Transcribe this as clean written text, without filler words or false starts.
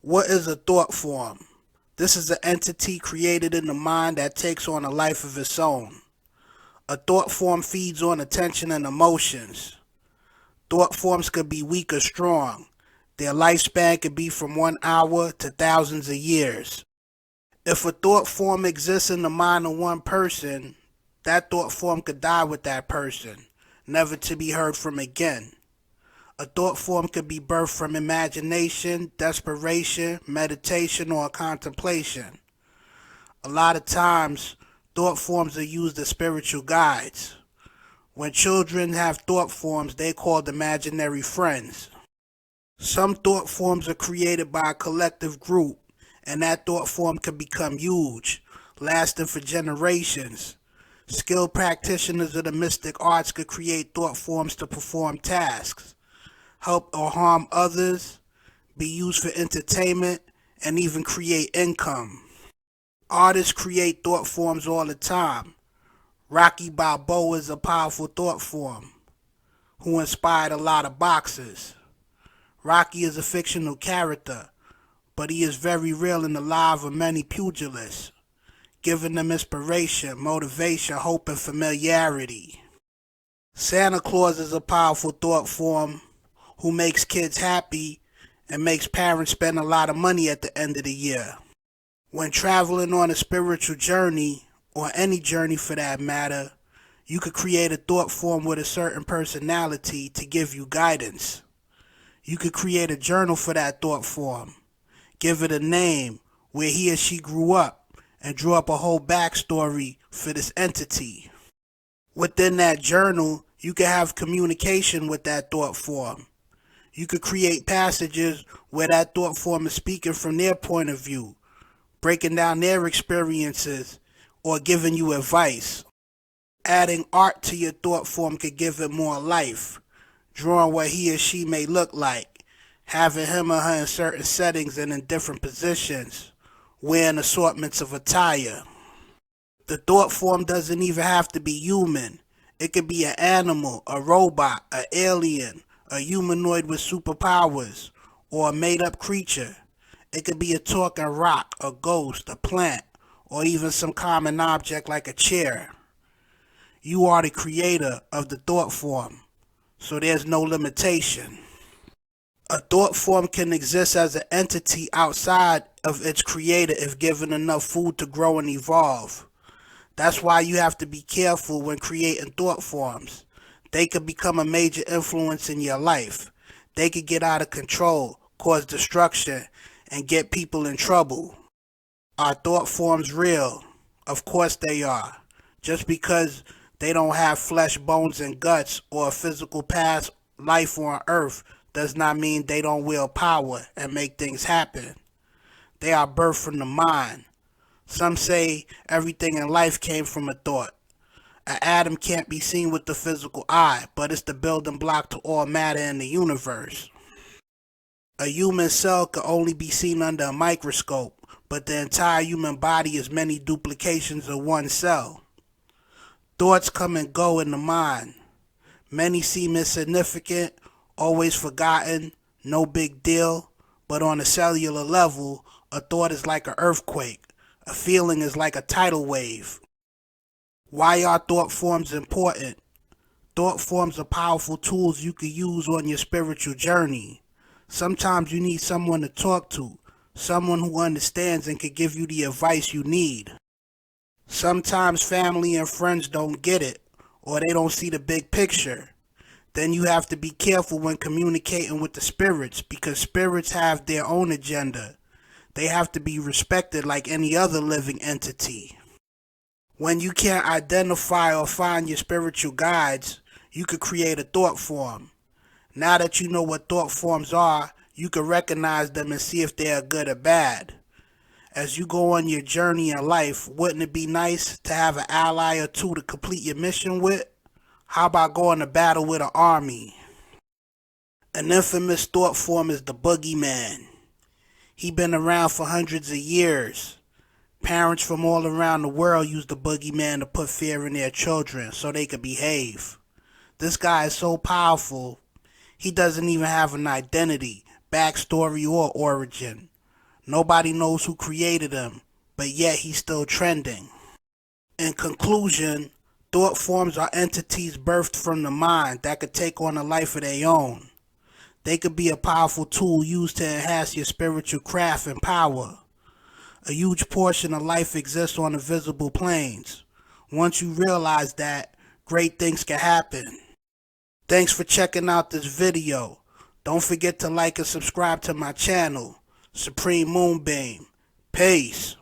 What is a thought form? This is an entity created in the mind that takes on a life of its own. A thought form feeds on attention and emotions. Thought forms could be weak or strong. Their lifespan could be from 1 hour to thousands of years. If a thought form exists in the mind of one person, that thought form could die with that person, never to be heard from again. A thought form could be birthed from imagination, desperation, meditation, or contemplation. A lot of times, thought forms are used as spiritual guides. When children have thought forms, they're called imaginary friends. Some thought forms are created by a collective group, and that thought form can become huge, lasting for generations. Skilled practitioners of the mystic arts could create thought forms to perform tasks, help or harm others, be used for entertainment, and even create income. Artists create thought forms all the time. Rocky Balboa is a powerful thought form who inspired a lot of boxers. Rocky is a fictional character, but he is very real in the lives of many pugilists, giving them inspiration, motivation, hope, and familiarity. Santa Claus is a powerful thought form who makes kids happy and makes parents spend a lot of money at the end of the year. When traveling on a spiritual journey, or any journey for that matter, you could create a thought form with a certain personality to give you guidance. You could create a journal for that thought form, give it a name, where he or she grew up, and draw up a whole backstory for this entity. Within that journal, you could have communication with that thought form. You could create passages where that thought form is speaking from their point of view, breaking down their experiences, or giving you advice. Adding art to your thought form could give it more life, drawing what he or she may look like, having him or her in certain settings and in different positions, wearing assortments of attire. The thought form doesn't even have to be human. It could be an animal, a robot, an alien, a humanoid with superpowers, or a made-up creature. It could be a talking rock, a ghost, a plant, or even some common object like a chair. You are the creator of the thought form, so there's no limitation. A thought form can exist as an entity outside of its creator if given enough food to grow and evolve. That's why you have to be careful when creating thought forms. They could become a major influence in your life. They could get out of control, cause destruction, and get people in trouble. Are thought forms real? Of course they are. Just because they don't have flesh, bones, and guts or a physical past life on earth does not mean they don't wield power and make things happen. They are birthed from the mind. Some say everything in life came from a thought. An atom can't be seen with the physical eye, but it's the building block to all matter in the universe. A human cell can only be seen under a microscope, but the entire human body is many duplications of one cell. Thoughts come and go in the mind. Many seem insignificant, always forgotten, no big deal, but on a cellular level, a thought is like an earthquake. A feeling is like a tidal wave. Why are thought forms important? Thought forms are powerful tools you can use on your spiritual journey. Sometimes you need someone to talk to, someone who understands and can give you the advice you need. Sometimes family and friends don't get it, or they don't see the big picture. Then you have to be careful when communicating with the spirits, because spirits have their own agenda. They have to be respected like any other living entity. When you can't identify or find your spiritual guides, you could create a thought form. Now that you know what thought forms are, you can recognize them and see if they are good or bad. As you go on your journey in life, wouldn't it be nice to have an ally or two to complete your mission with? How about going to battle with an army? An infamous thought form is the boogeyman. He been around for hundreds of years. Parents from all around the world use the boogeyman to put fear in their children so they could behave. This guy is so powerful, he doesn't even have an identity, backstory, or origin. Nobody knows who created him, but yet he's still trending. In conclusion, thought forms are entities birthed from the mind that could take on a life of their own. They could be a powerful tool used to enhance your spiritual craft and power. A huge portion of life exists on the visible planes. Once you realize that, great things can happen. Thanks for checking out this video. Don't forget to like and subscribe to my channel, Supreme Moonbeam. Peace.